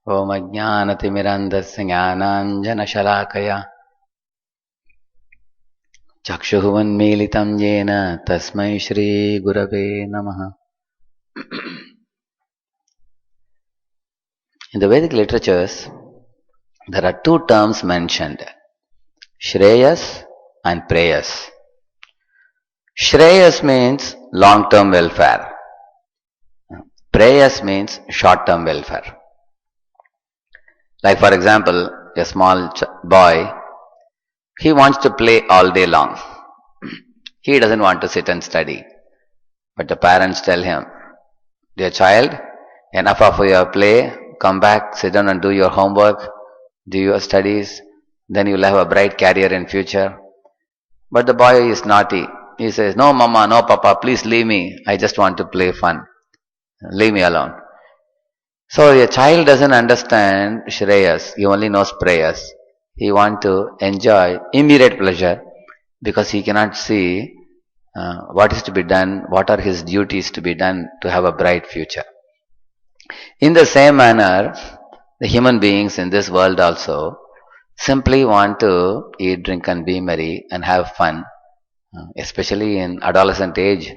Om Ajnanatimirandasya Jnananjanashalakaya Chakshuhuvanmilitam Yena Tasmai Shri Gurave Namaha. In the Vedic literatures, there are two terms mentioned, Shreyas and Preyas. Shreyas means long-term welfare. Preyas means short-term welfare. Like for example, a small boy, he wants to play all day long. He doesn't want to sit and study. But the parents tell him, dear child, enough of your play, come back, sit down and do your homework, do your studies, then you'll have a bright career in future. But the boy is naughty. He says, no mama, no papa, please leave me. I just want to play fun. Leave me alone. So a child doesn't understand Shreyas, he only knows prayers. He wants to enjoy immediate pleasure because he cannot see what is to be done, what are his duties to be done to have a bright future. In the same manner, the human beings in this world also simply want to eat, drink and be merry and have fun, especially in adolescent age,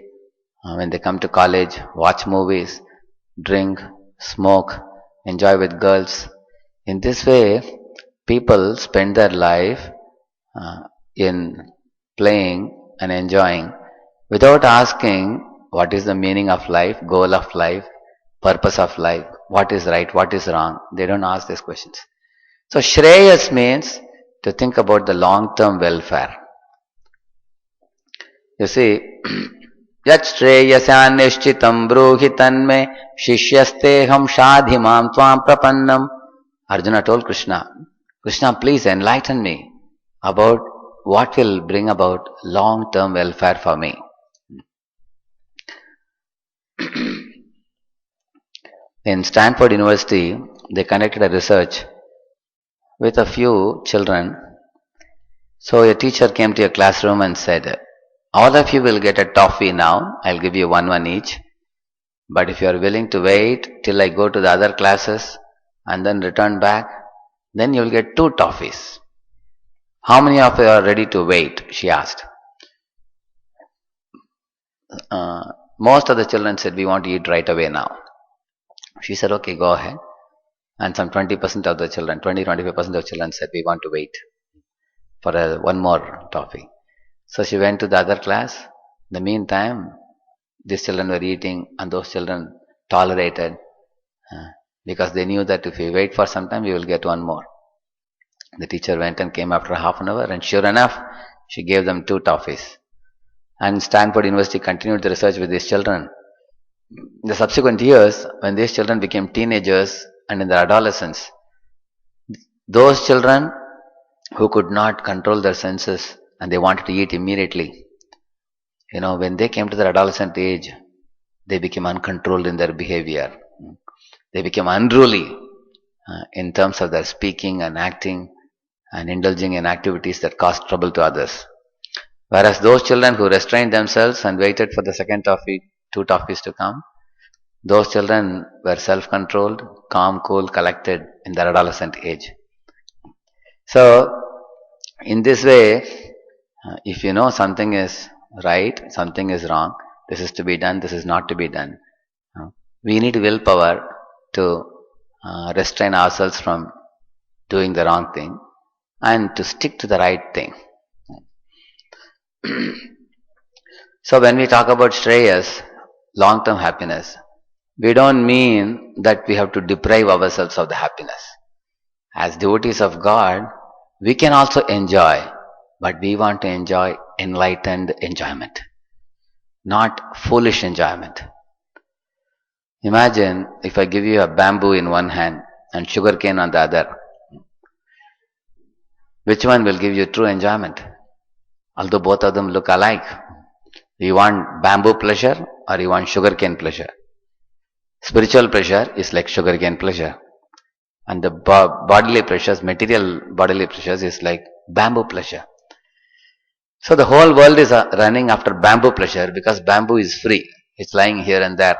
when they come to college, watch movies, drink, smoke, enjoy with girls. In this way, people spend their life in playing and enjoying without asking what is the meaning of life, goal of life, purpose of life, what is right, what is wrong. They don't ask these questions. So Shreyas means to think about the long-term welfare. You see, Yat Shreyasya Nishchitam Bruhi Tanme Shishyasteham Shadhimam Tvam Prapannam. Arjuna told Krishna, Krishna, please enlighten me about what will bring about long-term welfare for me. In Stanford University, they conducted a research with a few children. So a teacher came to a classroom and said, all of you will get a toffee now. I'll give you one each. But if you are willing to wait till I go to the other classes and then return back, then you will get 2 toffees. How many of you are ready to wait? She asked. Most of the children said, we want to eat right away now. She said, okay, go ahead. And some 20% of the children, 20-25% of children said, we want to wait for one more toffee. So she went to the other class. In the meantime, these children were eating and those children tolerated because they knew that if we wait for some time, we will get one more. The teacher went and came after half an hour and sure enough, she gave them 2 toffees. And Stanford University continued the research with these children. In the subsequent years, when these children became teenagers and in their adolescence, those children who could not control their senses and they wanted to eat immediately, when they came to their adolescent age, they became uncontrolled in their behavior. They became unruly in terms of their speaking and acting and indulging in activities that caused trouble to others. Whereas those children who restrained themselves and waited for the second toffee, 2 toffees to come, those children were self-controlled, calm, cool, collected in their adolescent age. So, in this way, if you know something is right, something is wrong, this is to be done, this is not to be done, we need willpower to restrain ourselves from doing the wrong thing and to stick to the right thing. So when we talk about Shreyas, long-term happiness, we don't mean that we have to deprive ourselves of the happiness. As devotees of God, we can also enjoy, but we want to enjoy enlightened enjoyment, not foolish enjoyment. Imagine if I give you a bamboo in one hand and sugarcane on the other. Which one will give you true enjoyment? Although both of them look alike. You want bamboo pleasure or you want sugarcane pleasure? Spiritual pleasure is like sugarcane pleasure. And the bodily pleasures, material bodily pleasures is like bamboo pleasure. So the whole world is running after bamboo pleasure because bamboo is free. It's lying here and there.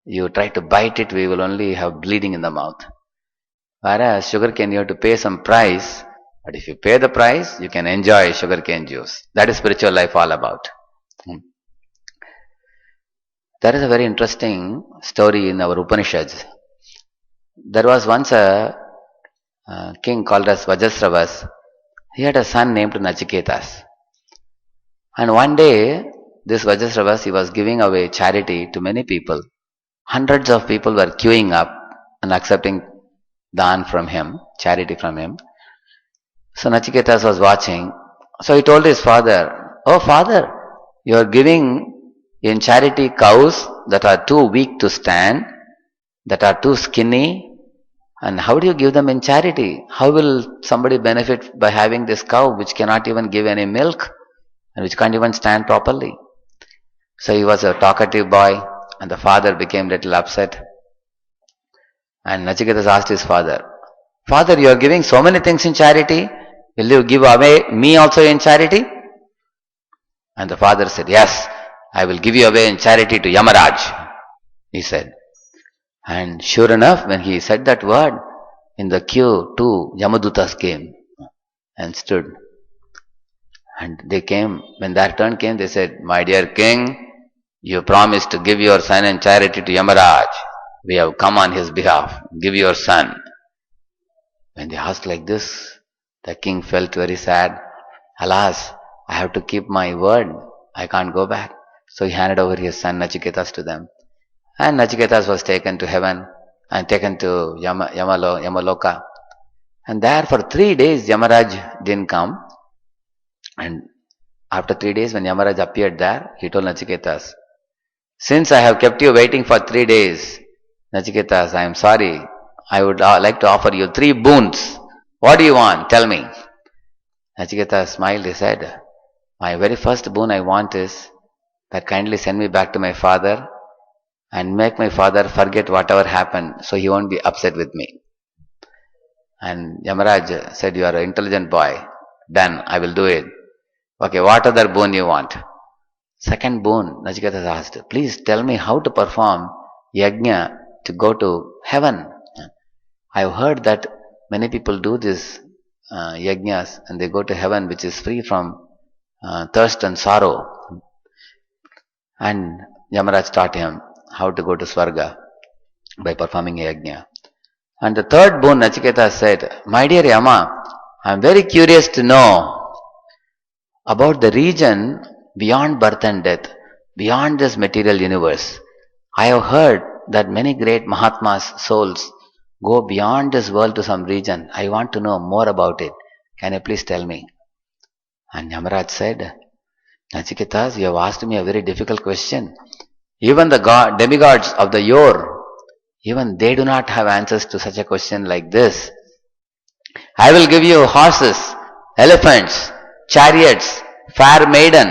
You try to bite it, we will only have bleeding in the mouth. Whereas sugarcane, you have to pay some price. But if you pay the price, you can enjoy sugarcane juice. That is spiritual life all about. Hmm. There is a very interesting story in our Upanishads. There was once a king called as Vajasravas. He had a son named Nachiketas. And one day, this Vajasravas, he was giving away charity to many people. Hundreds of people were queuing up and accepting dhan from him, charity from him. So Nachiketas was watching. So he told his father, "Oh father, you are giving in charity cows that are too weak to stand, that are too skinny, and how do you give them in charity? How will somebody benefit by having this cow which cannot even give any milk and which can't even stand properly?" So he was a talkative boy, and the father became little upset. And Nachiketas asked his father, "Father, you are giving so many things in charity. Will you give away me also in charity?" And the father said, "Yes, I will give you away in charity to Yamaraj," he said. And sure enough, when he said that word, in the queue, two Yamadutas came and stood. And they came, when their turn came, they said, "My dear king, you promised to give your son in charity to Yamaraj. We have come on his behalf. Give your son." When they asked like this, the king felt very sad. Alas, I have to keep my word. I can't go back. So he handed over his son Nachiketas to them. And Nachiketas was taken to heaven and taken to Yamaloka. And there for 3 days Yamaraj didn't come. And after 3 days when Yamaraj appeared there, he told Nachiketas, "Since I have kept you waiting for 3 days, Nachiketas, I am sorry. I would like to offer you 3 boons. What do you want? Tell me." Nachiketas smiled. He said, "My very first boon I want is that kindly send me back to my father and make my father forget whatever happened so he won't be upset with me." And Yamaraj said, "You are an intelligent boy. Done. I will do it." "Okay, what other boon you want?" Second boon, Nachiketas asked, "Please tell me how to perform yajna to go to heaven. I have heard that many people do this yajnas and they go to heaven which is free from thirst and sorrow." And Yamaraj taught him how to go to Swarga by performing a yajna. And the third boon, Nachiketas said, "My dear Yama, I am very curious to know about the region beyond birth and death, beyond this material universe. I have heard that many great Mahatmas' souls go beyond this world to some region. I want to know more about it. Can you please tell me?" And Yamaraj said, "Nachiketas, you have asked me a very difficult question. Even the demigods of the yore, even they do not have answers to such a question like this. I will give you horses, elephants, chariots, fair maiden.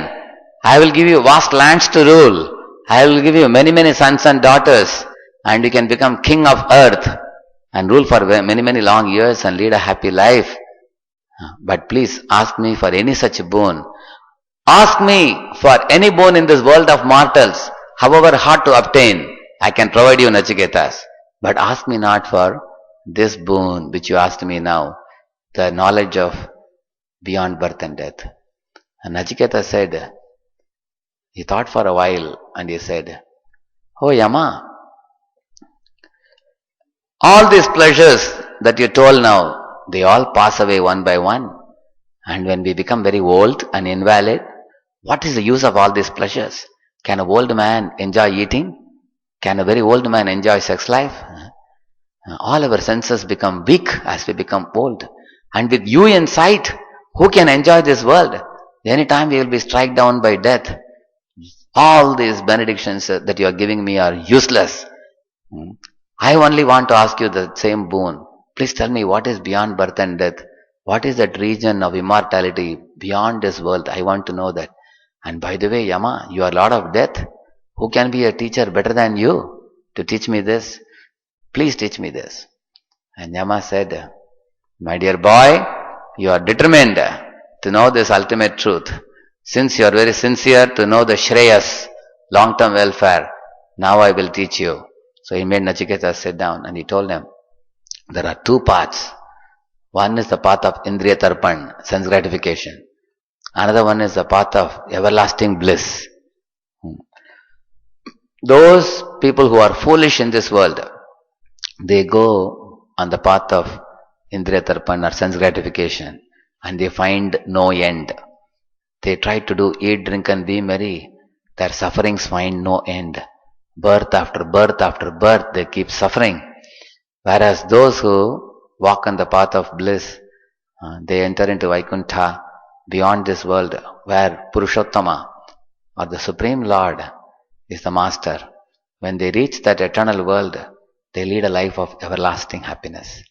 I will give you vast lands to rule. I will give you many, many sons and daughters, and you can become king of earth and rule for many, many long years and lead a happy life. But please ask me for any such boon. Ask me for any boon in this world of mortals, however hard to obtain. I can provide you, Nachiketas. But ask me not for this boon which you asked me now, the knowledge of beyond birth and death." And Nachiketas said, he thought for a while and he said, "Oh Yama, all these pleasures that you told now, they all pass away one by one. And when we become very old and invalid, what is the use of all these pleasures? Can an old man enjoy eating? Can a very old man enjoy sex life? All our senses become weak as we become old. And with you in sight, who can enjoy this world? Anytime we will be struck down by death. All these benedictions that you are giving me are useless. I only want to ask you the same boon. Please tell me what is beyond birth and death. What is that region of immortality beyond this world? I want to know that. And by the way, Yama, you are Lord of Death. Who can be a teacher better than you to teach me this? Please teach me this." And Yama said, "My dear boy, you are determined to know this ultimate truth. Since you are very sincere to know the Shreyas, long-term welfare, now I will teach you." So he made Nachiketas sit down and he told him, There are two paths. One is the path of Indriya Tarpan, sense gratification. Another one is the path of everlasting bliss. Those people who are foolish in this world, they go on the path of Indriya Tarpan or sense gratification and they find no end. They try to do eat, drink and be merry. Their sufferings find no end. Birth after birth after birth, they keep suffering. Whereas those who walk on the path of bliss, they enter into Vaikuntha, beyond this world, where Purushottama or the Supreme Lord is the Master. When they reach that eternal world, they lead a life of everlasting happiness.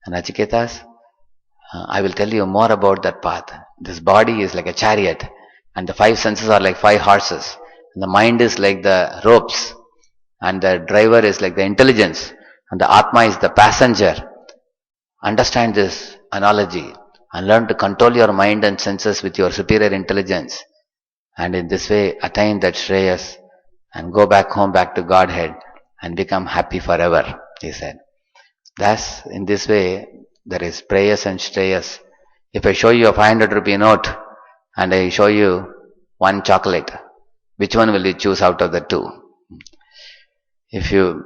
And Achiketas, I will tell you more about that path. This body is like a chariot, and the five senses are like five horses. And the mind is like the ropes, and the driver is like the intelligence, and the Atma is the passenger. Understand this analogy and learn to control your mind and senses with your superior intelligence. And in this way, attain that Shreyas and go back home, back to Godhead, and become happy forever, he said. Thus, in this way, there is Preyas and Shreyas. If I show you a 500 rupee note and I show you one chocolate, which one will you choose out of the two? If you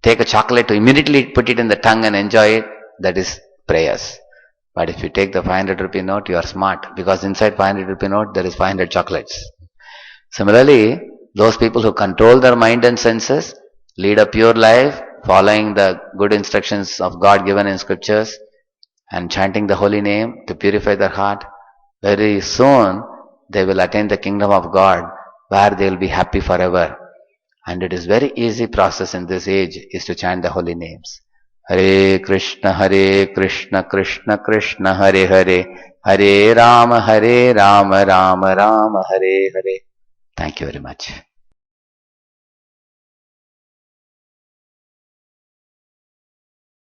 take a chocolate to immediately put it in the tongue and enjoy it, that is Preyas. But if you take the 500 rupee note, you are smart, because inside 500 rupee note there is 500 chocolates. Similarly, those people who control their mind and senses, lead a pure life, following the good instructions of God given in scriptures and chanting the holy name to purify their heart, very soon they will attain the kingdom of God, where they will be happy forever. And it is very easy process in this age is to chant the holy names. Hare Krishna, Krishna Krishna, Hare Hare, Hare Rama, Rama Rama, Hare Hare. Thank you very much.